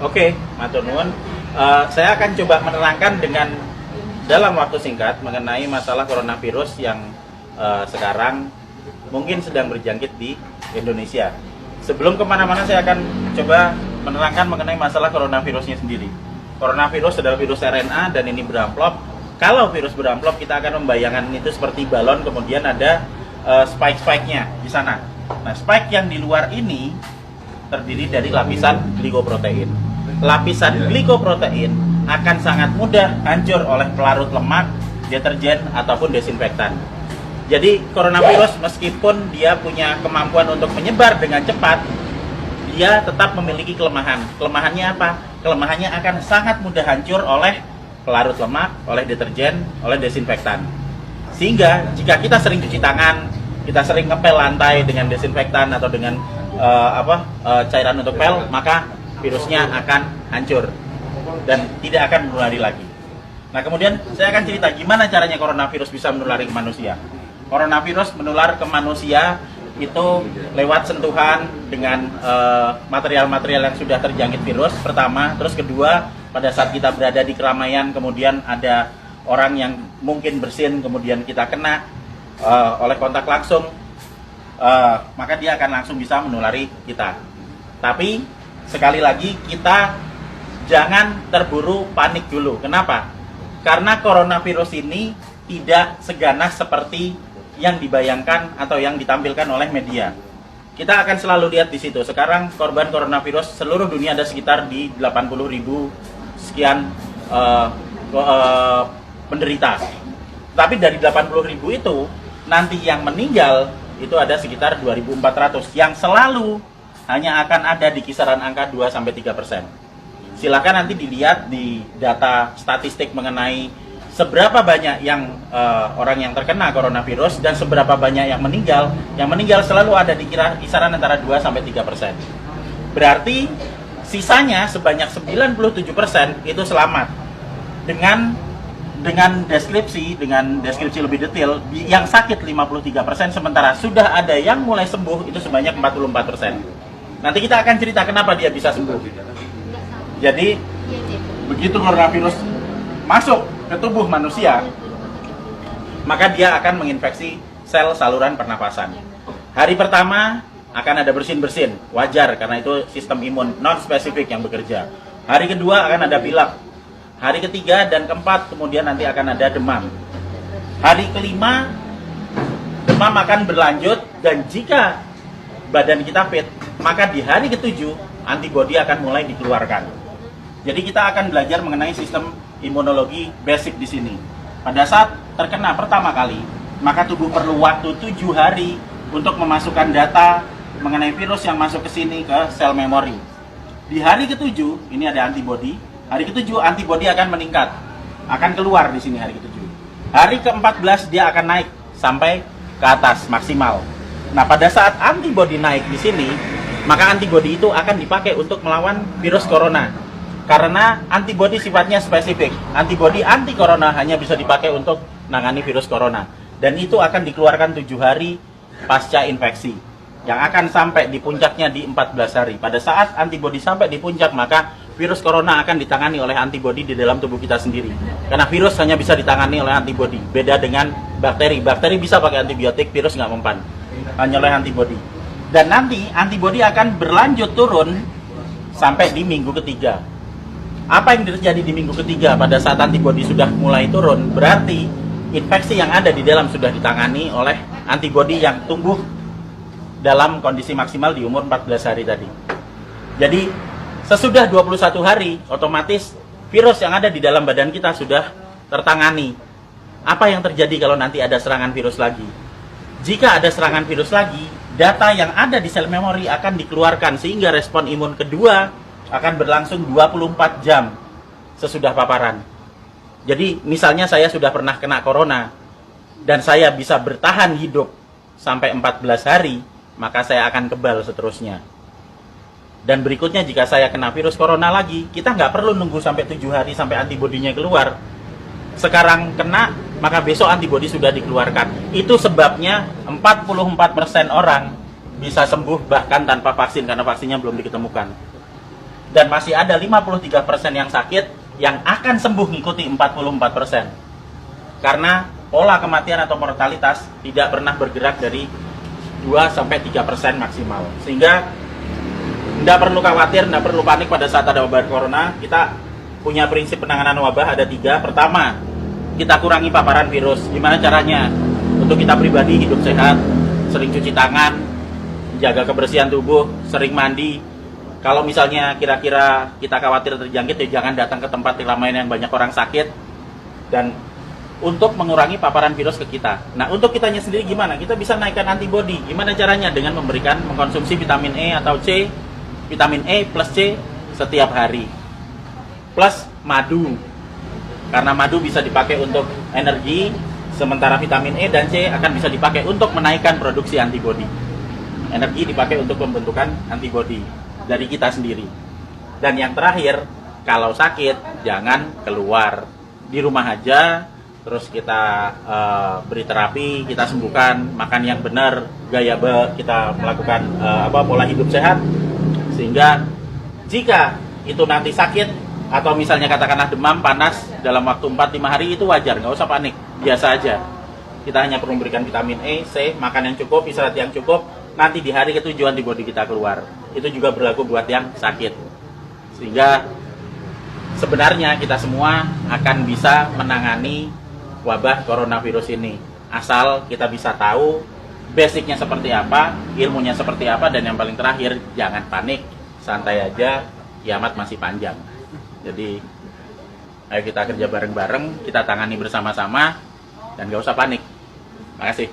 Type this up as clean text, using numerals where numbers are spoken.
Oke, matur nuwun. Saya akan coba menerangkan dengan dalam waktu singkat mengenai masalah coronavirus yang sekarang mungkin sedang berjangkit di Indonesia. Sebelum kemana-mana saya akan coba menerangkan mengenai masalah coronavirusnya sendiri. Coronavirus adalah virus RNA dan ini beramplop. Kalau virus beramplop kita akan membayangkan itu seperti balon, kemudian ada spike-spike-nya di sana. Nah, spike yang di luar ini terdiri dari lapisan glikoprotein. Lapisan glikoprotein akan sangat mudah hancur oleh pelarut lemak, deterjen, ataupun desinfektan. Jadi coronavirus meskipun dia punya kemampuan untuk menyebar dengan cepat, dia tetap memiliki kelemahan. Kelemahannya apa? Kelemahannya akan sangat mudah hancur oleh pelarut lemak, oleh deterjen, oleh desinfektan. Sehingga jika kita sering cuci tangan, kita sering ngepel lantai dengan desinfektan atau dengan cairan untuk pel, maka virusnya akan hancur dan tidak akan menulari lagi. Nah, kemudian saya akan cerita gimana caranya coronavirus bisa menulari ke manusia. Coronavirus menular ke manusia itu lewat sentuhan dengan material-material yang sudah terjangkit virus pertama, terus kedua pada saat kita berada di keramaian, kemudian ada orang yang mungkin bersin, kemudian kita kena oleh kontak langsung, maka dia akan langsung bisa menulari kita. Tapi sekali lagi kita jangan terburu panik dulu. Kenapa? Karena coronavirus ini tidak seganas seperti yang dibayangkan atau yang ditampilkan oleh media. Kita akan selalu lihat di situ. Sekarang korban coronavirus seluruh dunia ada sekitar di 80.000 sekian penderita. Tapi dari 80.000 itu nanti yang meninggal itu ada sekitar 2.400 yang selalu hanya akan ada di kisaran angka 2-3%. Silakan nanti dilihat di data statistik mengenai seberapa banyak yang orang yang terkena coronavirus dan seberapa banyak yang meninggal. Yang meninggal selalu ada di kisaran antara 2-3%. Berarti sisanya sebanyak 97% itu selamat. Dengan deskripsi lebih detail, yang sakit 53%, sementara sudah ada yang mulai sembuh itu sebanyak 44%. Nanti kita akan cerita kenapa dia bisa sembuh. Jadi begitu coronavirus masuk ke tubuh manusia, maka dia akan menginfeksi sel saluran pernapasan. Hari pertama akan ada bersin-bersin, wajar karena itu sistem imun non spesifik yang bekerja. Hari kedua akan ada pilek. Hari ketiga dan keempat kemudian nanti akan ada demam. Hari kelima demam akan berlanjut, dan jika badan kita fit, maka di hari ketujuh antibodi akan mulai dikeluarkan. Jadi kita akan belajar mengenai sistem imunologi basic di sini. Pada saat terkena pertama kali, maka tubuh perlu waktu 7 hari untuk memasukkan data mengenai virus yang masuk ke sini ke sel memori. Di hari ketujuh ini ada antibodi. Hari ketujuh antibodi akan meningkat, akan keluar di sini hari ketujuh. Hari ke-14 dia akan naik sampai ke atas maksimal. Nah, pada saat antibodi naik di sini, maka antibodi itu akan dipakai untuk melawan virus corona. Karena antibodi sifatnya spesifik. Antibodi anti corona hanya bisa dipakai untuk menangani virus corona. Dan itu akan dikeluarkan 7 hari pasca infeksi, yang akan sampai di puncaknya di 14 hari. Pada saat antibodi sampai di puncak, maka virus corona akan ditangani oleh antibodi di dalam tubuh kita sendiri. Karena virus hanya bisa ditangani oleh antibodi. Beda dengan bakteri. Bakteri bisa pakai antibiotik, virus nggak mempan. Hanya oleh antibodi. Dan nanti antibodi akan berlanjut turun sampai di minggu ketiga. Apa yang terjadi di minggu ketiga pada saat antibodi sudah mulai turun? Berarti infeksi yang ada di dalam sudah ditangani oleh antibodi yang tumbuh dalam kondisi maksimal di umur 14 hari tadi. Jadi sesudah 21 hari, otomatis virus yang ada di dalam badan kita sudah tertangani. Apa yang terjadi kalau nanti ada serangan virus lagi? Jika ada serangan virus lagi, data yang ada di sel memori akan dikeluarkan sehingga respon imun kedua akan berlangsung 24 jam sesudah paparan. Jadi misalnya saya sudah pernah kena corona dan saya bisa bertahan hidup sampai 14 hari, maka saya akan kebal seterusnya. Dan berikutnya jika saya kena virus corona lagi, kita nggak perlu nunggu sampai 7 hari sampai antibodinya keluar. Sekarang kena, maka besok antibodi sudah dikeluarkan. Itu sebabnya 44% orang bisa sembuh bahkan tanpa vaksin, karena vaksinnya belum diketemukan. dan masih ada 53% yang sakit yang akan sembuh ngikuti 44%. Karena pola kematian atau mortalitas tidak pernah bergerak dari 2-3% maksimal. Sehingga tidak perlu khawatir, tidak perlu panik pada saat ada wabah corona. Kita punya prinsip penanganan wabah ada 3. Pertama, kita kurangi paparan virus. Gimana caranya? Untuk kita pribadi hidup sehat, sering cuci tangan, jaga kebersihan tubuh, sering mandi. Kalau misalnya kira-kira kita khawatir terjangkit, ya jangan datang ke tempat keramaian yang banyak orang sakit. Dan untuk mengurangi paparan virus ke kita. Nah, untuk kitanya sendiri gimana? Kita bisa naikkan antibodi. Gimana caranya? Dengan mengkonsumsi vitamin E atau C, vitamin E plus C setiap hari. Plus madu. Karena madu bisa dipakai untuk energi, sementara vitamin E dan C akan bisa dipakai untuk menaikkan produksi antibodi. Energi dipakai untuk pembentukan antibodi dari kita sendiri. Dan yang terakhir, kalau sakit jangan keluar, di rumah aja. Terus kita beri terapi, kita sembuhkan, makan yang benar, kita melakukan pola hidup sehat, sehingga jika itu nanti sakit atau misalnya katakanlah demam, panas dalam waktu 4-5 hari itu wajar, nggak usah panik, biasa aja. Kita hanya perlu memberikan vitamin E, C, makan yang cukup, istirahat yang cukup, nanti di hari ketujuh antibodi kita keluar. Itu juga berlaku buat yang sakit. Sehingga sebenarnya kita semua akan bisa menangani wabah coronavirus ini, asal kita bisa tahu basicnya seperti apa, ilmunya seperti apa, dan yang paling terakhir jangan panik, santai aja, kiamat masih panjang. Jadi ayo kita kerja bareng-bareng, kita tangani bersama-sama, dan gak usah panik. Makasih.